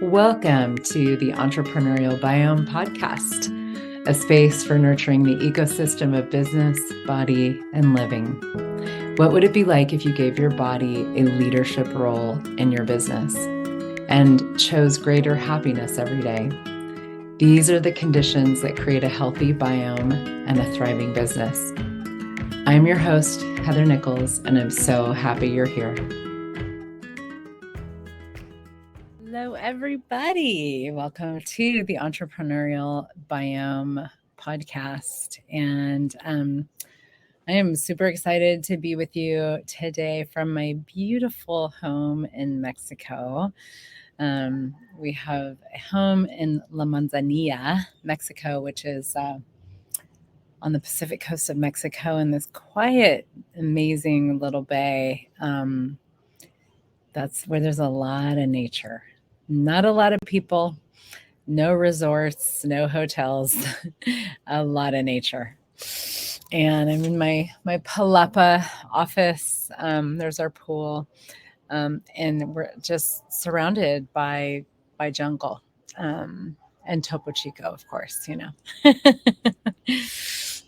Welcome to the Entrepreneurial Biome podcast, a space for nurturing the ecosystem of business, body, and living. What would it be like if you gave your body a leadership role in your business and chose greater happiness every day? These are the conditions that create a healthy biome and a thriving business. I'm your host, Heather Nichols, and I'm so happy you're here. Hello, everybody. Welcome to the Entrepreneurial Biome podcast. And I am super excited to be with you today from my beautiful home in Mexico. We have a home in La Manzanilla, Mexico, which is on the Pacific coast of Mexico in this quiet, amazing little bay. That's where there's a lot of nature. Not a lot of people, no resorts, no hotels, a lot of nature. And I'm in my palapa office. There's our pool. And we're just surrounded by jungle. And Topo Chico, of course, you know.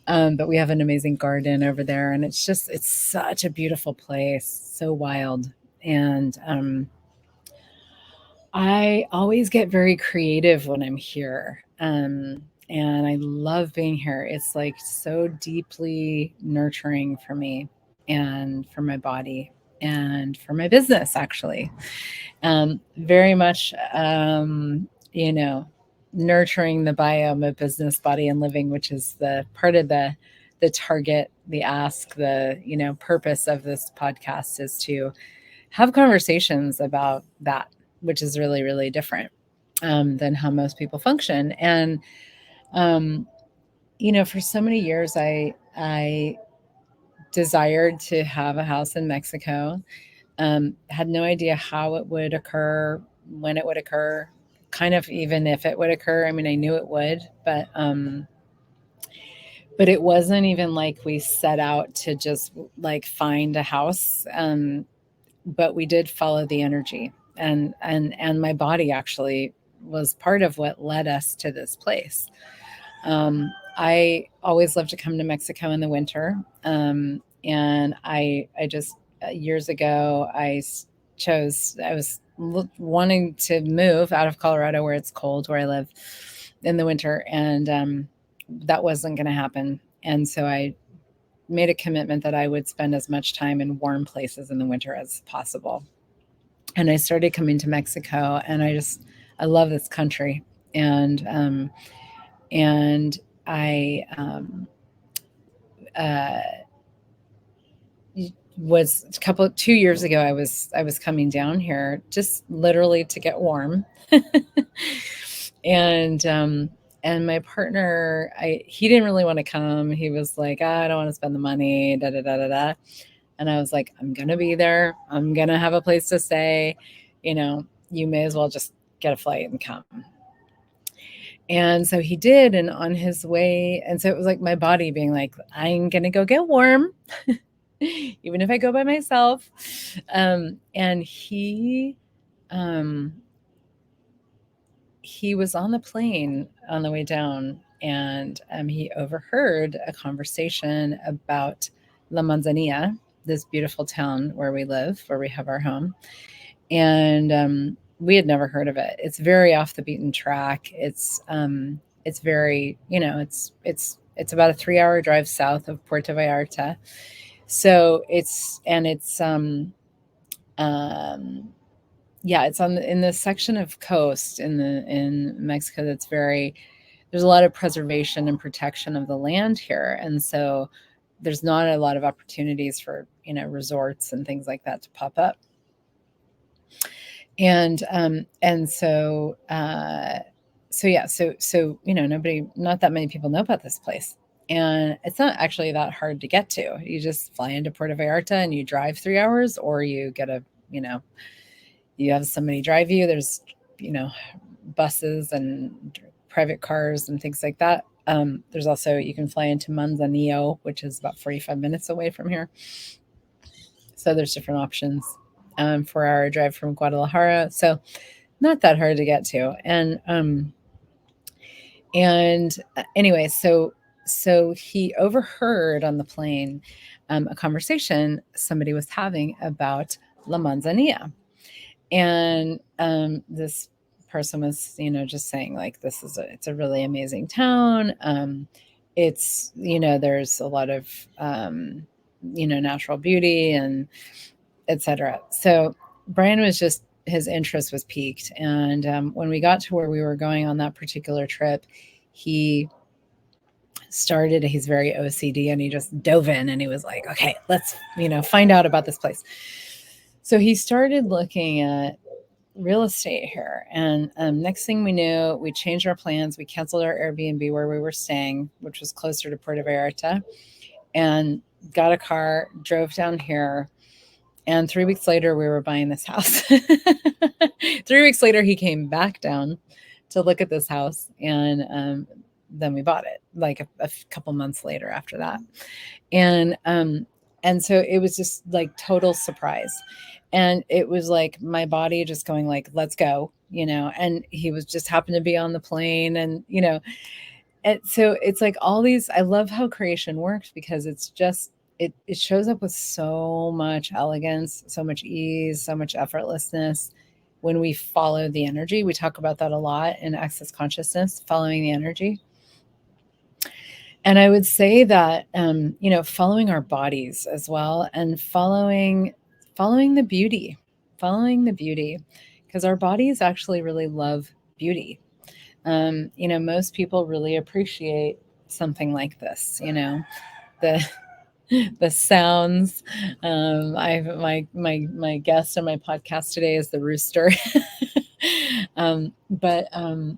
But we have an amazing garden over there. And it's such a beautiful place, so wild. And I always get very creative when I'm here. And I love being here. It's like so deeply nurturing for me and for my body and for my business, actually. Very much, nurturing the biome of business, body, and living, which is the part of the target, the ask, the purpose of this podcast is to have conversations about that, which is really, really different than how most people function. And, for so many years, I desired to have a house in Mexico, had no idea how it would occur, when it would occur, kind of even if it would occur. I mean, I knew it would, but it wasn't even like we set out to just like find a house. But we did follow the energy, and my body actually was part of what led us to this place. I always love to come to Mexico in the winter. And I just, years ago, I was wanting to move out of Colorado where it's cold, where I live in the winter. And that wasn't going to happen. And so I made a commitment that I would spend as much time in warm places in the winter as possible. And I started coming to Mexico, and I love this country. And I was 2 years ago, I was coming down here just literally to get warm. And my partner, he didn't really want to come. He was like, I don't want to spend the money, da, da, da, da, da. And I was like, I'm going to be there. I'm going to have a place to stay. You may as well just get a flight and come. And so he did. And on his way, and so it was like my body being like, I'm going to go get warm, even if I go by myself. And he was on the plane on the way down, and he overheard a conversation about La Manzanilla, this beautiful town where we live, where we have our home. And we had never heard of it. It's very off the beaten track. It's very, it's about a 3-hour drive south of Puerto Vallarta. So it's in the section of coast in Mexico that's there's a lot of preservation and protection of the land here. And so there's not a lot of opportunities for, resorts and things like that to pop up. And so not that many people know about this place. And it's not actually that hard to get to. You just fly into Puerto Vallarta and you drive 3 hours, or you get you have somebody drive you. There's, buses and private cars and things like that. There's also, you can fly into Manzanillo, which is about 45 minutes away from here. So there's different options. 4-hour drive from Guadalajara. So not that hard to get to. And anyway, so he overheard on the plane a conversation somebody was having about La Manzanilla. And this person was, just saying like, it's a really amazing town. It's, there's a lot of, natural beauty and etc. So Brian was just, his interest was piqued. And when we got to where we were going on that particular trip, he's very OCD, and he just dove in and he was like, okay, let's, find out about this place. So he started looking at real estate here. And next thing we knew, we changed our plans. We canceled our Airbnb where we were staying, which was closer to Puerto Vallarta, and got a car, drove down here. And 3 weeks later, we were buying this house. 3 weeks later, he came back down to look at this house. And then we bought it like a couple months later after that. And so it was just like total surprise. And it was like my body just going like, let's go, and he was just happened to be on the plane and, and so it's like all these, I love how creation works because it's just, it shows up with so much elegance, so much ease, so much effortlessness when we follow the energy. We talk about that a lot in Access Consciousness, following the energy. And I would say that, following our bodies as well, and following the beauty, because our bodies actually really love beauty. Most people really appreciate something like this, the the sounds. My guest on my podcast today is the rooster. But I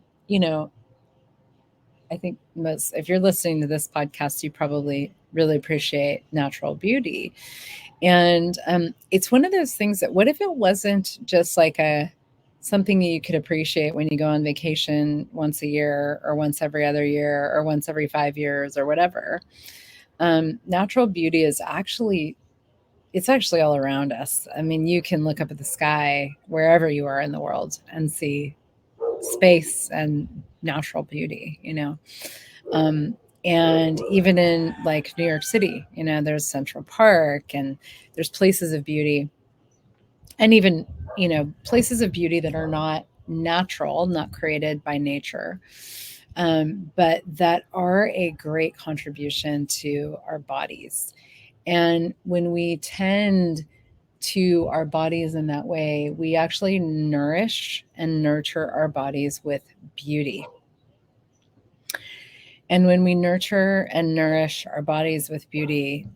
think if you're listening to this podcast, you probably really appreciate natural beauty. And it's one of those things that, what if it wasn't just like something that you could appreciate when you go on vacation once a year or once every other year or once every 5 years or whatever? Natural beauty is actually all around us. I mean, you can look up at the sky wherever you are in the world and see space and natural beauty, and even in like New York City, there's Central Park and there's places of beauty, and even, places of beauty that are not natural, not created by nature, but that are a great contribution to our bodies. And when we tend to our bodies in that way, we actually nourish and nurture our bodies with beauty. And when we nurture and nourish our bodies with beauty,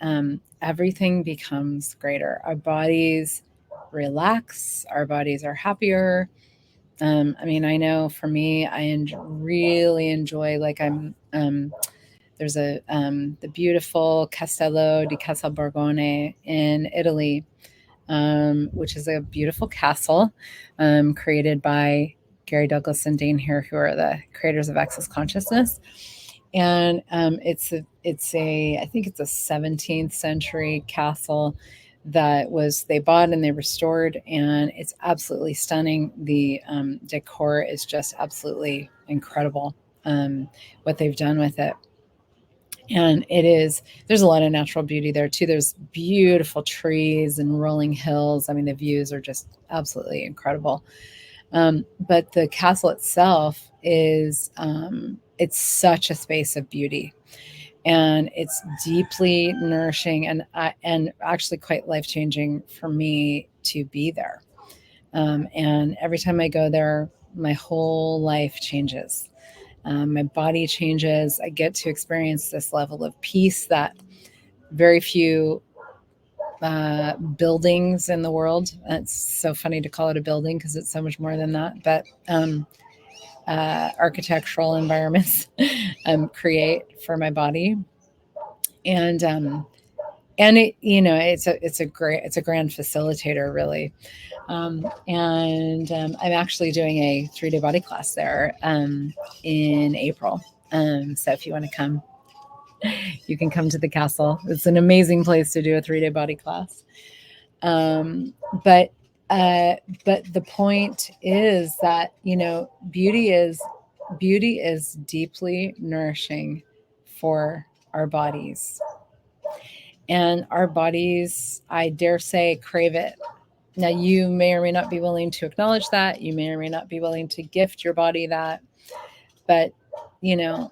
everything becomes greater. Our bodies relax, our bodies are happier. I know for me, I really enjoy, like there's the beautiful Castello di Casalborgone in Italy, which is a beautiful castle created by Gary Douglas and Dane Hare, who are the creators of Access Consciousness. And it's a I think it's a 17th century castle that they bought and they restored, and it's absolutely stunning. The decor is just absolutely incredible, what they've done with it. And there's a lot of natural beauty there too. There's beautiful trees and rolling hills. I mean, the views are just absolutely incredible. But the castle itself is, it's such a space of beauty, and it's deeply nourishing and actually quite life-changing for me to be there. And every time I go there, my whole life changes. My body changes. I get to experience this level of peace that very few buildings in the world. It's so funny to call it a building because it's so much more than that. But architectural environments create for my body, and it, it's a grand facilitator, really. And I'm actually doing a 3-day body class there in April. So if you want to come, you can come to the castle. It's an amazing place to do a 3-day body class. But But the point is that, beauty is deeply nourishing for our bodies. And our bodies, I dare say, crave it. Now, you may or may not be willing to acknowledge that. You may or may not be willing to gift your body that. But, you know,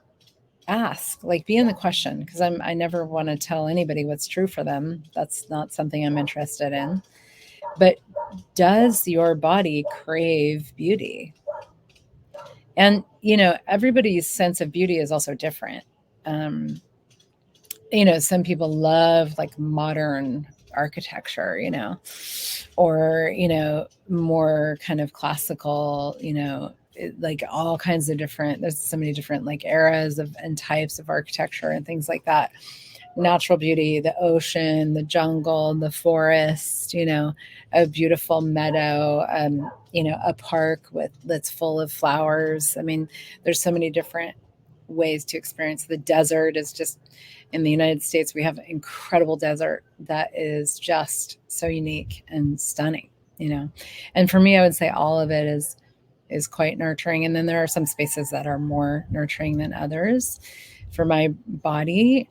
ask, like, be in the question, because I never want to tell anybody what's true for them. That's not something I'm interested in. But does your body crave beauty? And, everybody's sense of beauty is also different. Um, some people love like modern architecture, or, more kind of classical, like all kinds of different, there's so many different like eras of and types of architecture and things like that. Natural beauty, the ocean, the jungle, the forest, a beautiful meadow, a park that's full of flowers. I mean, there's so many different ways to experience. The desert is just, in the United States, we have an incredible desert that is just so unique and stunning, you know. And for me, I would say all of it is quite nurturing. And then there are some spaces that are more nurturing than others for my body.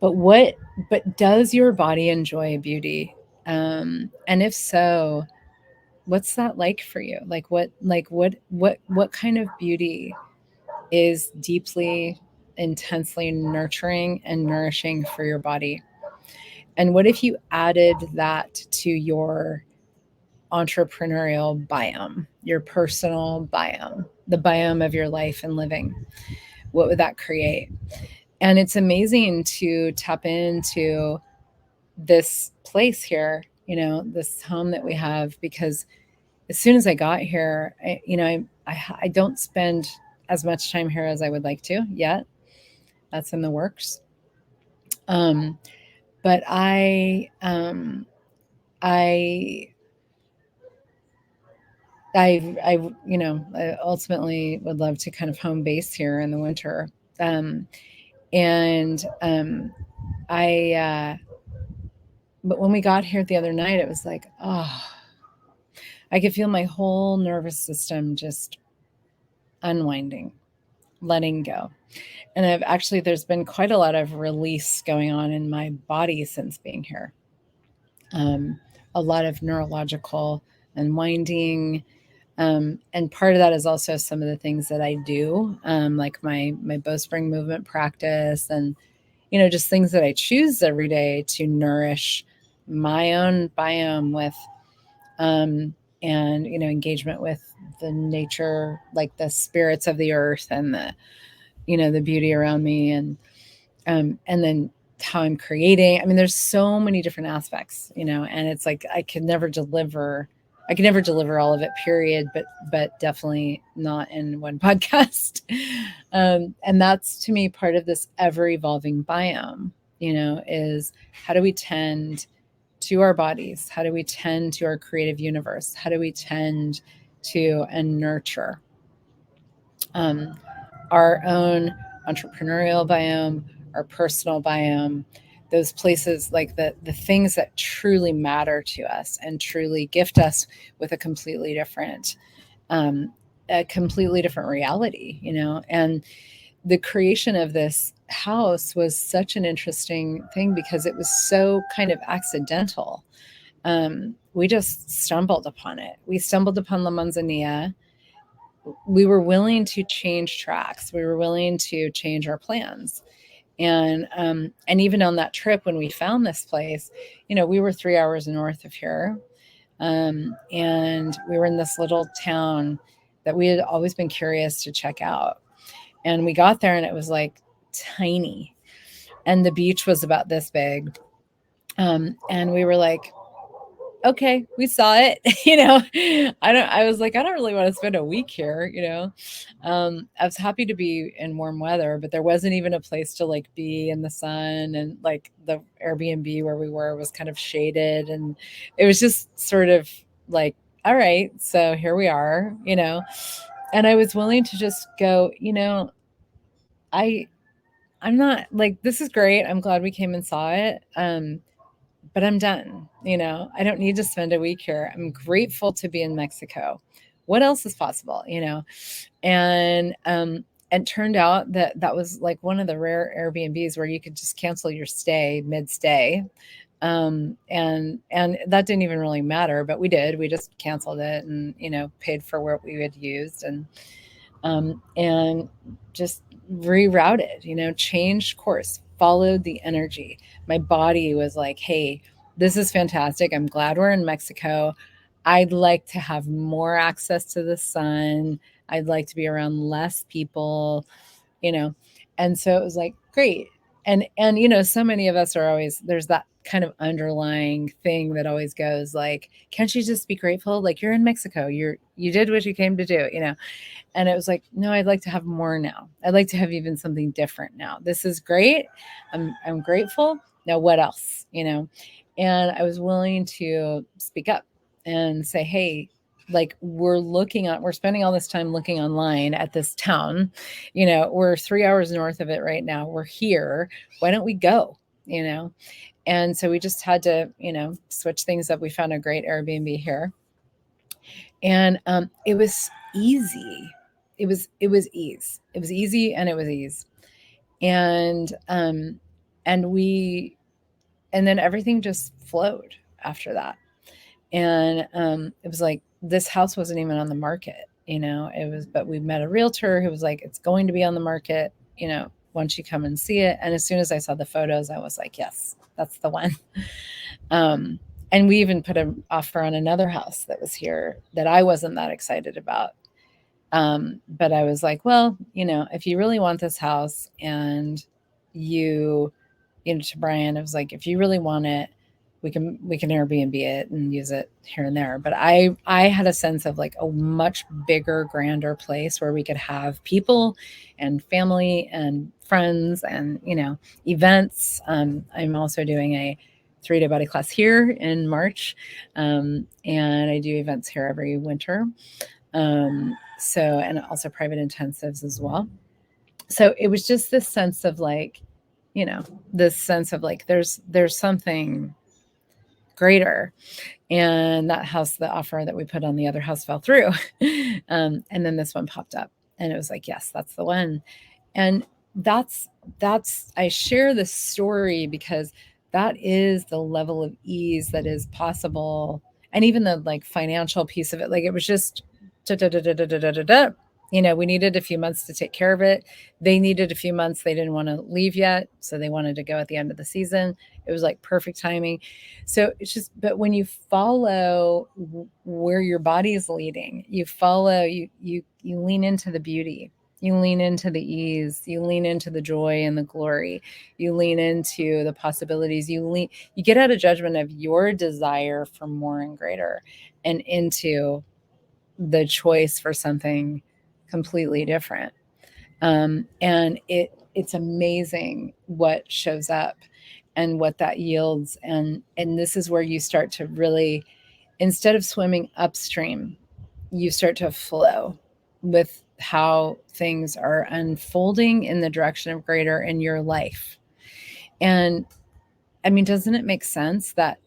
But does your body enjoy beauty? And if so, what's that like for you? What kind of beauty is deeply, intensely nurturing and nourishing for your body? And what if you added that to your entrepreneurial biome, your personal biome, the biome of your life and living? What would that create? And it's amazing to tap into this place here, this home that we have, because as soon as I got here, I don't spend as much time here as I would like to yet. That's in the works. Um, but I, I ultimately would love to kind of home base here in the winter. Um, and I, but when we got here the other night, it was like, oh, I could feel my whole nervous system just unwinding, letting go. And there's been quite a lot of release going on in my body since being here. Um, a lot of neurological unwinding. And part of that is also some of the things that I do, like my bowspring movement practice, and just things that I choose every day to nourish my own biome with, um, and engagement with the nature, like the spirits of the earth and the beauty around me, and then how I'm creating. I mean, there's so many different aspects, and it's like I can never deliver all of it, period, but definitely not in one podcast. And that's, to me, part of this ever evolving biome, is how do we tend to our bodies? How do we tend to our creative universe? How do we tend to and nurture um, our own entrepreneurial biome, our personal biome, those places, like the things that truly matter to us and truly gift us with um, a completely different reality, And the creation of this house was such an interesting thing because it was so kind of accidental. We just stumbled upon it. We stumbled upon La Manzanilla. We were willing to change tracks. We were willing to change our plans. And even on that trip when we found this place, we were 3 hours north of here. And we were in this little town that we had always been curious to check out. And we got there and it was like tiny. And the beach was about this big. And we were like, okay, we saw it. I was like, I don't really want to spend a week here. I was happy to be in warm weather, but there wasn't even a place to like be in the sun, and like the Airbnb where we were was kind of shaded, and it was just sort of like, all right, so here we are. And I was willing to just go, I I'm not like, this is great. I'm glad we came and saw it. but I'm done. I don't need to spend a week here. I'm grateful to be in Mexico. What else is possible? And it turned out that that was like one of the rare Airbnbs where you could just cancel your stay mid-stay. And that didn't even really matter, but we did. We just canceled it and paid for what we had used, and just rerouted, changed course, followed the energy. My body was like, hey, this is fantastic. I'm glad we're in Mexico. I'd like to have more access to the sun. I'd like to be around less people, you know. And so it was like, great. And so many of us are always, there's that kind of underlying thing that always goes like, can't you just be grateful? Like, you're in Mexico. You did what you came to do, And it was like, no, I'd like to have more now. I'd like to have even something different now. This is great. I'm grateful. Now what else? And I was willing to speak up and say, hey, like, we're spending all this time looking online at this town. We're 3 hours north of it right now. We're here. Why don't we go? And so we just had to, switch things up. We found a great Airbnb here. And it was easy. It was ease. It was easy and it was ease. And and then everything just flowed after that. And it was like, this house wasn't even on the market, but we met a realtor who was like, it's going to be on the market, once you come and see it. And as soon as I saw the photos, I was like, yes, that's the one. And we even put an offer on another house that was here that I wasn't that excited about. But I was like, well, if you really want this house and to Brian, I was like, if you really want it, we can Airbnb it and use it here and there. But I had a sense of like a much bigger, grander place where we could have people and family and friends and, events. I'm also doing a 3-day body class here in March. And I do events here every winter. And also private intensives as well. So it was just this sense of like, this sense of like, there's something greater. And that house, the offer that we put on the other house fell through. And then this one popped up and it was like, yes, that's the one. And that's, I share this story because that is the level of ease that is possible. And even the like financial piece of it, like it was just, da, da, da, da, da, da, da, da. We needed a few months to take care of it. They needed a few months. They didn't want to leave yet. So they wanted to go at the end of the season. It was like perfect timing. So it's just, but when you follow where your body is leading, you follow, you lean into the beauty, you lean into the ease, you lean into the joy and the glory, you lean into the possibilities, you get out of judgment of your desire for more and greater and into the choice for something completely different. And it's amazing what shows up and what that yields. And this is where you start to really, instead of swimming upstream, you start to flow with how things are unfolding in the direction of greater in your life. And I mean, doesn't it make sense that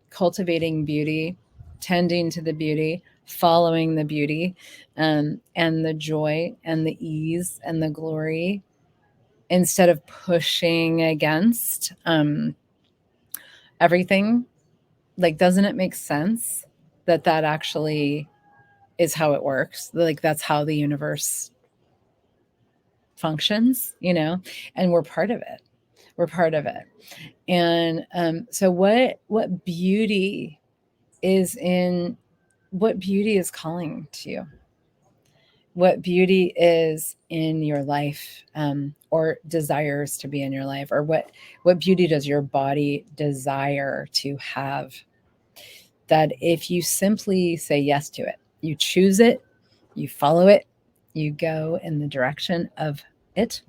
cultivating beauty, tending to the beauty, following the beauty, and the joy and the ease and the glory, instead of pushing against everything, like, doesn't it make sense that that actually is how it works? Like, that's how the universe functions, and we're part of it. We're part of it. And so what beauty is calling to you? What beauty is in your life, or desires to be in your life, or what beauty does your body desire to have? That if you simply say yes to it, you choose it, you follow it, you go in the direction of it,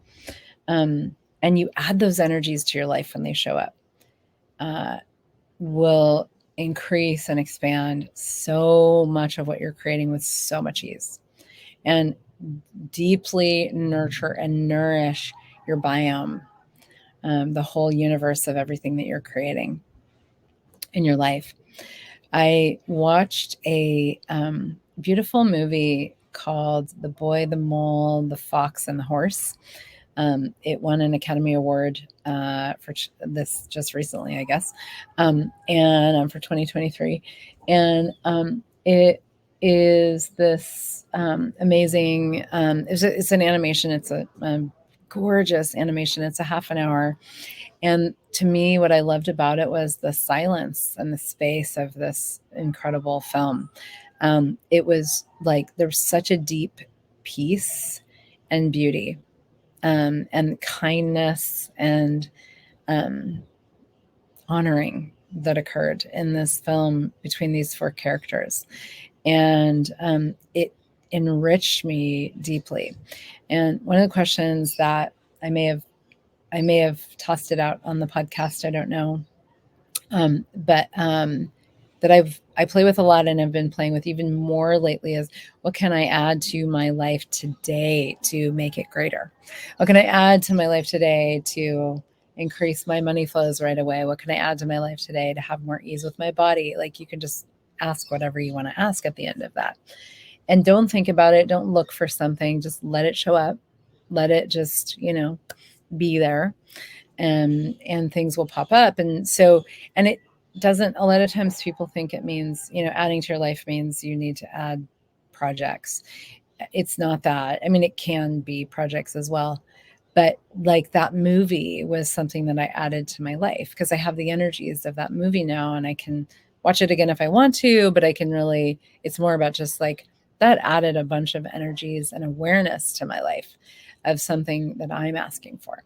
and you add those energies to your life when they show up, will increase and expand so much of what you're creating with so much ease, and deeply nurture and nourish your biome, the whole universe of everything that you're creating. in your life. I watched a beautiful movie called The Boy, the Mole, the Fox, and the Horse. It won an Academy Award for this just recently, I guess, and for 2023. And it is this amazing, it's an animation. It's a gorgeous animation. It's a half an hour. And to me, what I loved about it was the silence and the space of this incredible film. It was like there was such a deep peace and beauty, and kindness and honoring that occurred in this film between these four characters. And it enriched me deeply. And one of the questions that I may have tossed it out on the podcast, I don't know, but that I play with a lot and have been playing with even more lately is, what can I add to my life today to make it greater? What can I add to my life today to increase my money flows right away? What can I add to my life today to have more ease with my body? Like, you can just ask whatever you want to ask at the end of that. And don't think about it. Don't look for something. Just let it show up. Let it just, be there. And things will pop up. And it doesn't, a lot of times people think it means, adding to your life means you need to add projects. It's not that. I mean, it can be projects as well. But like, that movie was something that I added to my life because I have the energies of that movie now, and I can watch it again if I want to, but I can really, it's more about just like that added a bunch of energies and awareness to my life of something that I'm asking for.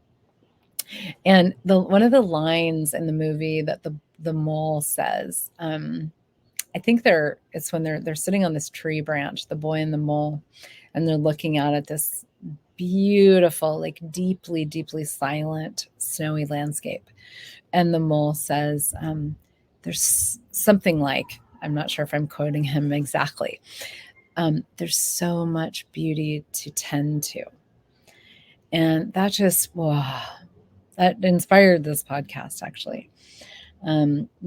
And one of the lines in the movie that the mole says, I think it's when they're sitting on this tree branch, the boy and the mole, and they're looking out at this beautiful, like deeply, deeply silent, snowy landscape. And the mole says, there's something like, I'm not sure if I'm quoting him exactly, there's so much beauty to tend to. And that just, wow, that inspired this podcast, actually,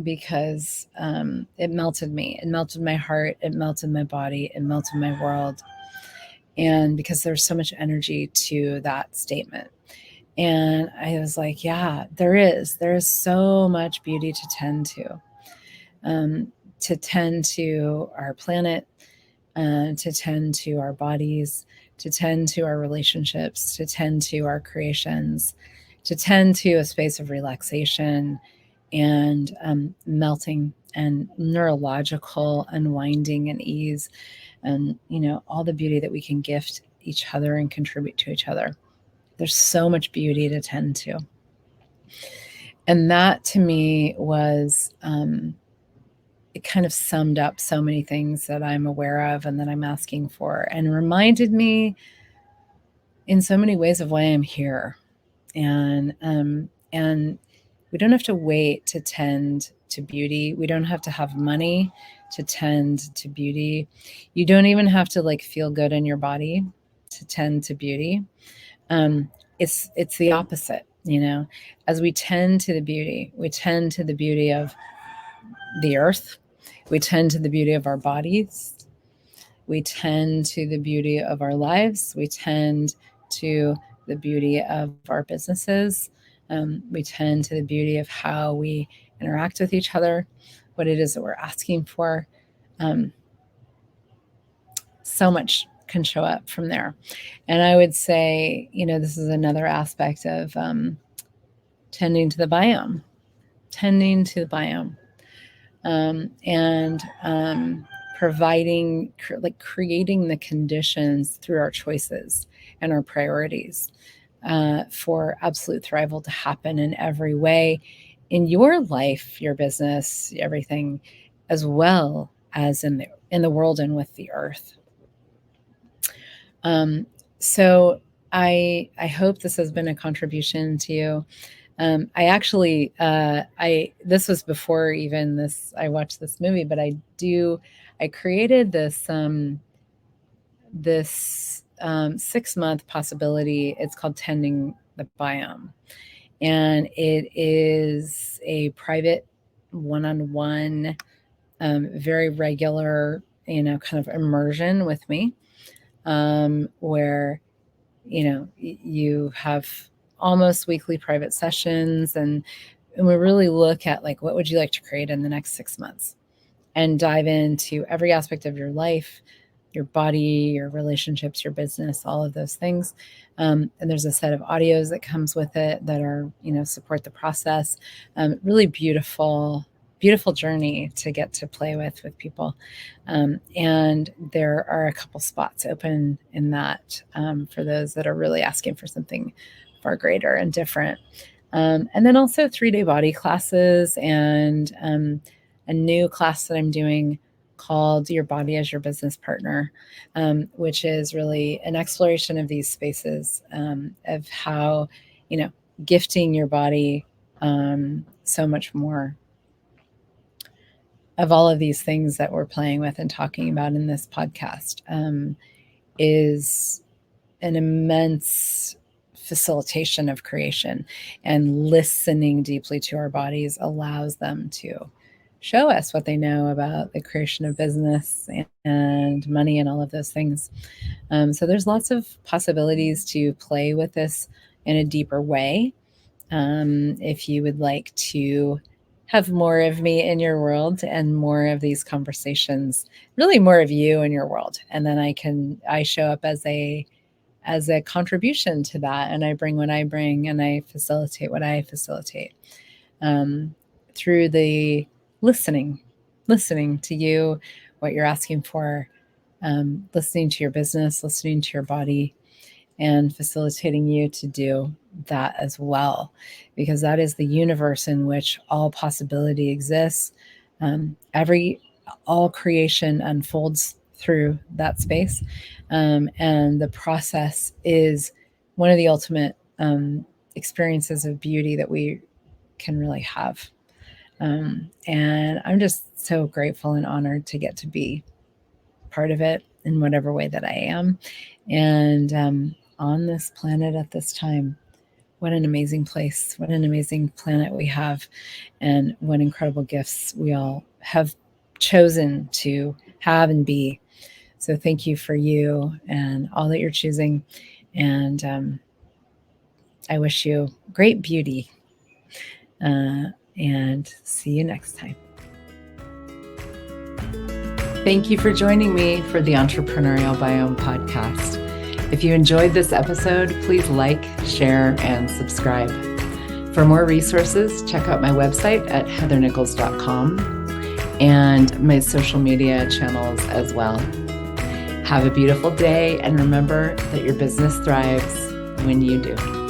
because it melted me. It melted my heart. It melted my body. It melted my world. And because there's so much energy to that statement. And I was like, yeah, there is so much beauty to tend to our planet, to tend to our bodies, to tend to our relationships, to tend to our creations, to tend to a space of relaxation and melting and neurological unwinding and ease, and all the beauty that we can gift each other and contribute to each other. There's so much beauty to tend to. And that to me was, it kind of summed up so many things that I'm aware of and that I'm asking for, and reminded me in so many ways of why I'm here. And we don't have to wait to tend to beauty. We don't have to have money to tend to beauty. You don't even have to like feel good in your body to tend to beauty. It's the opposite, as we tend to the beauty, we tend to the beauty of the earth. We tend to the beauty of our bodies. We tend to the beauty of our lives. We tend to the beauty of our businesses. We tend to the beauty of how we interact with each other, what it is that we're asking for. So much can show up from there. And I would say, this is another aspect of tending to the biome, and providing, creating the conditions through our choices and our priorities for absolute thrival to happen in every way, in your life, your business, everything, as well as in the world and with the earth. So I hope this has been a contribution to you. I actually, this was before even this, I watched this movie, but I created this 6-month possibility. It's called Tending the Biome. And it is a private one-on-one, very regular, kind of immersion with me, where, you have almost weekly private sessions, and we really look at like, what would you like to create in the next 6 months, and dive into every aspect of your life, your body, your relationships, your business, all of those things. And there's a set of audios that comes with it that are, support the process. Really beautiful, beautiful journey to get to play with people. And there are a couple spots open in that for those that are really asking for something far greater and different. And then also 3-day body classes, and a new class that I'm doing called Your Body as Your Business Partner, which is really an exploration of these spaces, of how, gifting your body, so much more of all of these things that we're playing with and talking about in this podcast, is an immense facilitation of creation, and listening deeply to our bodies allows them to show us what they know about the creation of business and money and all of those things. So there's lots of possibilities to play with this in a deeper way. If you would like to have more of me in your world and more of these conversations, really more of you in your world, and then I show up as a contribution to that, and I bring what I bring, and I facilitate what I facilitate, through the listening to you, what you're asking for, listening to your business, listening to your body, and facilitating you to do that as well, because that is the universe in which all possibility exists. All creation unfolds through that space, and the process is one of the ultimate experiences of beauty that we can really have. And I'm just so grateful and honored to get to be part of it in whatever way that I am. And on this planet at this time, what an amazing place, what an amazing planet we have, and what incredible gifts we all have chosen to have and be. So thank you for you and all that you're choosing. And I wish you great beauty. And see you next time. Thank you for joining me for the Entrepreneurial Biome podcast. If you enjoyed this episode, please like, share, and subscribe. For more resources, check out my website at heathernichols.com and my social media channels as well. Have a beautiful day, and remember that your business thrives when you do.